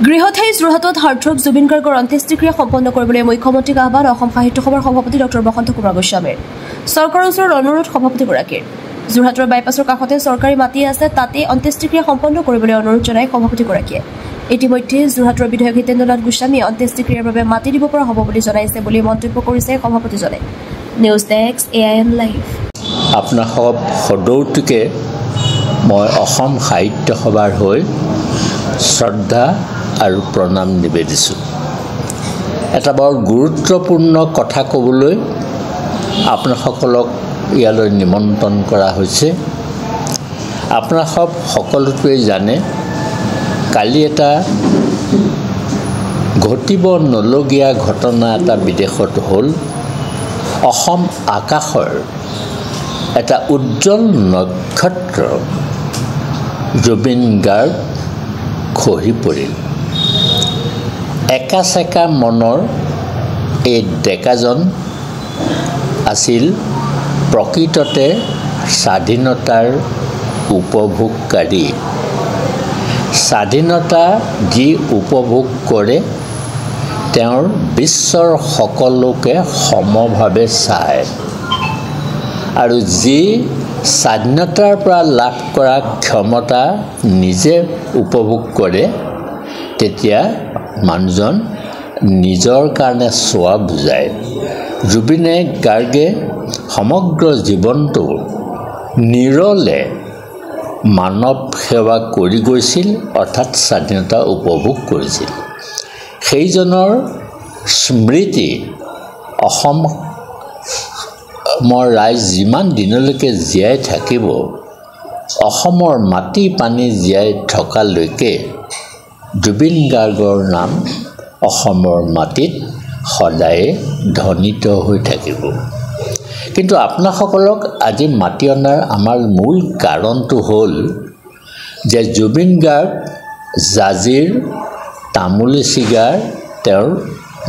গৃহঠাই যোৰহাটত হাৰ্থক জুবিন গাৰ্গৰ অন্ত্যেষ্টিক্ৰিয়া সম্পন্ন কৰিবলৈ মুখ্যমন্ত্ৰীক আহ্বান অসম সাহিত্য সভাৰ সভাপতি ডক্টৰ বসন্ত কুমাৰ গোস্বামীৰ চৰকাৰৰ ওচৰত অনুৰোধ সভাপতিগৰাকীৰ যোৰহাটৰ বাইপাছৰ কাষতে চৰকাৰী মাটি আছে তাতে অন্ত্যেষ্টিক্ৰিয়া সম্পন্ন কৰিবলৈ অনুৰোধ জনাই সভাপতিগৰাকীয়ে ইতিমধ্যে যোৰহাটৰ বিধায়ক হিতেন্দ্ৰনাথ গোস্বামীয়ে অন্ত্যেষ্টিক্ৰিয়াৰ বাবে মাটি দিব পৰা হ'ব বুলি জনাইছে বুলি মন্তব্য কৰিছে সভাপতিজনে নিউজ ডেস্ক AIN লাইভ আপোনাৰ সদৌতিকে মই অসম সাহিত্য সভাৰ হৈ শ্ৰদ্ধা আৰু প্ৰণাম নিবেদিছোঁ এটা বৰ গুৰুত্বপূৰ্ণ কথা ক'বলৈ আপোনাসকলক ইয়ালৈ নিমন্ত্ৰণ কৰা হৈছে আপোনাসব সকলোৱে জানে কালি এটা ঘটিব নলগীয়া ঘটনা এটা বিদেশত হ'ল অসম আকাশৰ এটা উজ্জ্বল নক্ষত্ৰ জুবিন গাৰ্গ খহি পৰিল একাচেকা মনৰ এই ডেকাজন আছিল প্ৰকৃততে স্বাধীনতাৰ উপভোগকাৰী স্বাধীনতা যি উপভোগ কৰে তেওঁৰ বিশ্বৰ সকলোকে সমভাৱে চায় আৰু যি স্বাধীনতাৰ পৰা লাভ কৰা ক্ষমতা নিজে উপভোগ কৰে তেতিয়া মানুহজন নিজৰ কাৰণে চোৱা বুজায় জুবিনে গাৰ্গে সমগ্ৰ জীৱনটো নিৰলে মানৱ সেৱা কৰি গৈছিল অৰ্থাৎ স্বাধীনতা উপভোগ কৰিছিল সেইজনৰ স্মৃতি অসমৰ ৰাইজ যিমান দিনলৈকে জীয়াই থাকিব অসমৰ মাটি পানী জীয়াই থকালৈকে জুবিন গাৰ্গৰ নাম অসমৰ মাটিত সদায় ধ্বনিত হৈ থাকিব কিন্তু আপোনাসকলক আজি মাতি অনাৰ আমাৰ মূল কাৰণটো হ'ল যে জুবিন গাৰ্গ জাজিৰ তামুলী চিগাৰ তেওঁৰ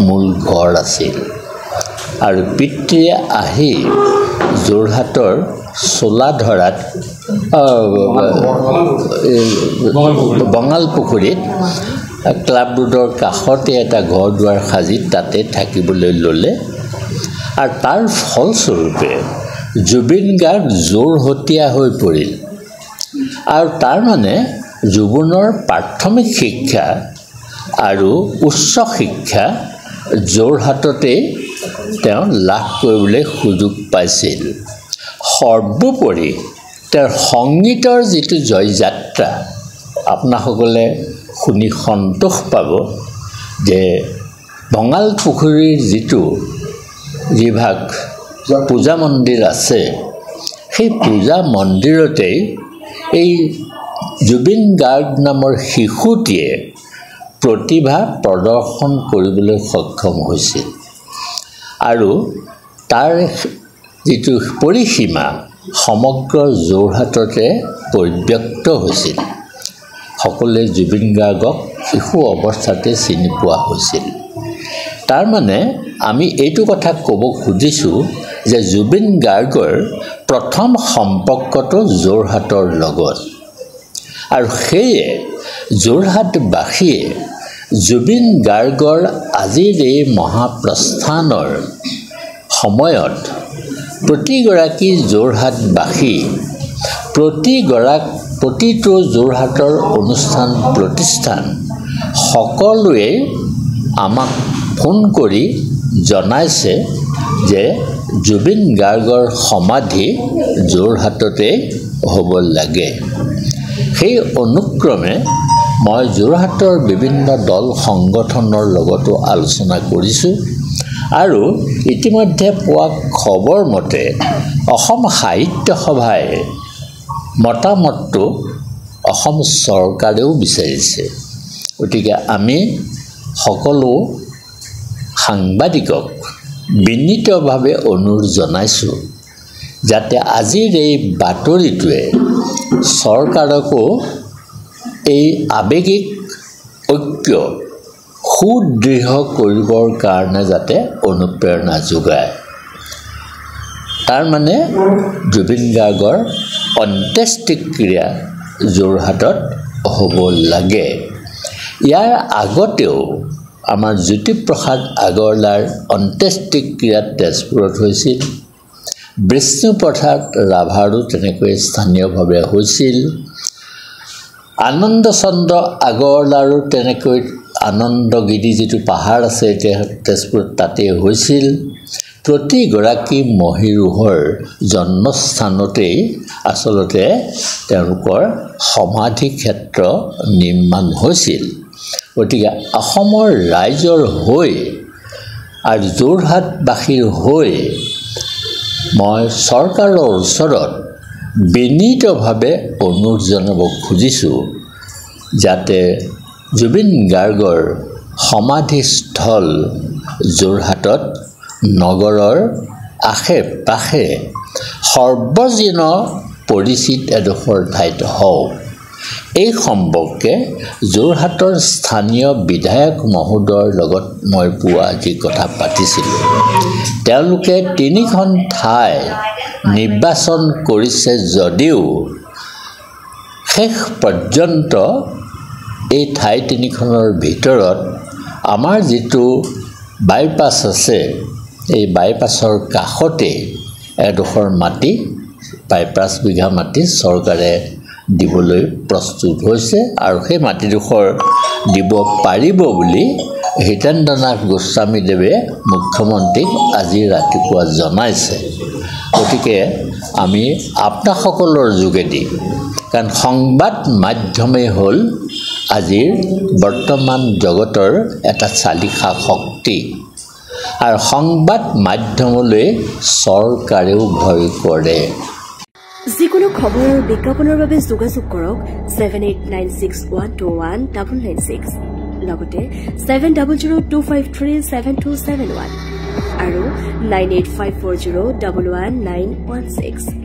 মূল ঘৰ আছিল আৰু পিতৃয়ে আহি যোৰহাটৰ চোলাধৰাত বঙালপুখুৰীত ক্লাব ৰোডৰ কাষতে এটা ঘৰ দুৱাৰ সাজি তাতে থাকিবলৈ ল'লে আৰু তাৰ ফলস্বৰূপে জুবিন গাৰ্গ যোৰহতীয়া হৈ পৰিল আৰু তাৰ মানে জুবিনৰ প্ৰাথমিক শিক্ষা আৰু উচ্চ শিক্ষা যোৰহাটতে তেওঁ লাভ কৰিবলৈ সুযোগ পাইছিল সৰ্বোপৰি তেওঁৰ সংগীতৰ যিটো জয়যাত্ৰা আপোনাসকলে শুনি সন্তোষ পাব যে বঙালপুখুৰীৰ যিভাগ পূজা মন্দিৰ আছে সেই পূজা মন্দিৰতেই এই জুবিন গাৰ্গ নামৰ শিশুটিয়ে প্ৰতিভা প্ৰদৰ্শন কৰিবলৈ সক্ষম হৈছিল আৰু তাৰ যিটো পৰিসীমা সমগ্ৰ যোৰহাটতে পৰিব্যক্ত হৈছিল সকলোৱে জুবিন গাৰ্গক শিশু অৱস্থাতে চিনি পোৱা হৈছিল তাৰ মানে আমি এইটো কথা ক'ব খুজিছোঁ যে জুবিন গাৰ্গৰ প্ৰথম সম্পৰ্কটো যোৰহাটৰ লগত আৰু সেয়ে যোৰহাটবাসীয়ে জুবিন গাৰ্গৰ আজিৰ এই মহাপ্ৰস্থানৰ সময়ত প্ৰতিগৰাকী যোৰহাটবাসী প্ৰতিটো যোৰহাটৰ অনুষ্ঠান প্ৰতিষ্ঠান সকলোৱে আমাক ফোন কৰি জনাইছে যে জুবিন গাৰ্গৰ সমাধি যোৰহাটতে হ'ব লাগে সেই অনুক্ৰমে মই যোৰহাটৰ বিভিন্ন দল সংগঠনৰ লগতো আলোচনা কৰিছোঁ আৰু ইতিমধ্যে পোৱা খবৰ মতে অসম সাহিত্য সভাই মতামতটো অসম চৰকাৰেও বিচাৰিছে গতিকে আমি সকলো সাংবাদিকক বিনীতভাৱে অনুৰোধ জনাইছোঁ যাতে আজিৰ এই বাতৰিটোৱে চৰকাৰকো এই আৱেগিক ঐক্য সুদৃঢ় কৰিবৰ কাৰণে যাতে অনুপ্ৰেৰণা যোগায় তাৰ মানে জুবিন গাৰ্গৰ অন্ত্যেষ্টিক্ৰিয়া যোৰহাটত হ'ব লাগে ইয়াৰ আগতেও আমাৰ জ্যোতিপ্ৰসাদ আগৰৱালাৰ অন্ত্যেষ্টিক্ৰিয়া তেজপুৰত হৈছিল, বিষ্ণুপ্ৰসাদ ৰাভাৰো তেনেকৈ স্থানীয়ভাৱে হৈছিল, আনন্দ চন্দ্ৰ আগৰৱালাৰো তেনেকৈ আনন্দগিৰি যিটো পাহাৰ আছে এতিয়া তেজপুৰত তাতে হৈছিল। প্ৰতিগৰাকী মহীৰূহৰ জন্মস্থানতেই আচলতে তেওঁলোকৰ সমাধি ক্ষেত্ৰ নিৰ্মাণ হৈছিল। গতিকে অসমৰ ৰাইজৰ হৈ আৰু যোৰহাটবাসীৰ হৈ মই চৰকাৰৰ ওচৰত বিনীতভাৱে অনুৰোধ জনাব খুজিছোঁ যাতে জুবিন গাৰ্গৰ সমাধিস্থল যোৰহাটত নগৰৰ আশে পাশে সৰ্বজন পৰিচিত এডোখৰ ঠাইত হওক। এই সম্পৰ্কে যোৰহাটৰ স্থানীয় বিধায়ক মহোদয়ৰ লগত মই পুৱা যি কথা পাতিছিলোঁ, তেওঁলোকে 3খন ঠাই নিৰ্বাচন কৰিছে যদিও শেষ পৰ্যন্ত এই ঠাই 3খনৰ ভিতৰত আমাৰ যিটো বাইপাছ আছে, এই বাইপাছৰ কাষতে এডোখৰ মাটি প্ৰায় 5 বিঘা মাটি চৰকাৰে দিবলৈ প্ৰস্তুত হৈছে আৰু সেই মাটিডোখৰ দিব পাৰিব বুলি হিতেন্দ্ৰনাথ গোস্বামীদেৱে মুখ্যমন্ত্ৰীক আজি ৰাতিপুৱা জনাইছে। গতিকে আমি আপোনাসকলৰ যোগেদি, কাৰণ সংবাদ মাধ্যমেই হ'ল আজিৰ বৰ্তমান জগতৰ এটা চালিকা শক্তি আৰু সংবাদ মাধ্যমলৈ চৰকাৰেও ভয় কৰে। যিকোনো খবৰ আৰু বিজ্ঞাপনৰ বাবে যোগাযোগ কৰক 7896121996 লগতে 7002537271 আৰু 9854011916।